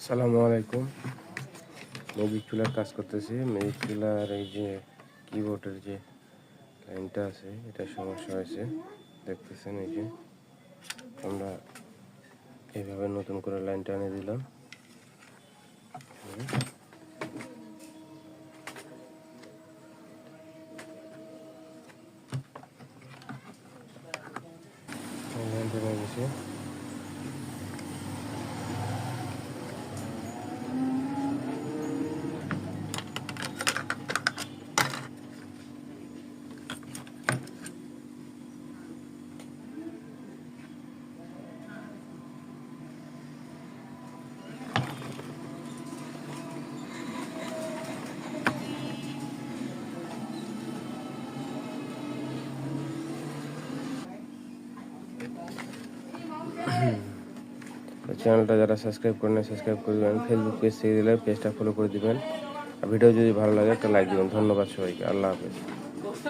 আসসালামু আলাইকুম। ম্যাজিক চুলার কাজ করতেছি। ম্যাজিক চুলার এই যে কিবোর্ডের যে লাইনটা আছে এটা সমস্যা হয়েছে, দেখতেছেন। এই যে আমরা এইভাবে নতুন করে লাইনটা এনে দিলাম। লাইনটা এনে গেছে। চ্যানেলটা যারা সাবস্ক্রাইব করেন সাবস্ক্রাইব করে দেবেন। ফেসবুক পেজ থেকে দিলে পেজটা ফলো করে দিবেন। আর ভিডিও যদি ভালো লাগে একটা লাইক দিবেন। ধন্যবাদ সবাইকে। আল্লাহ হাফেজ।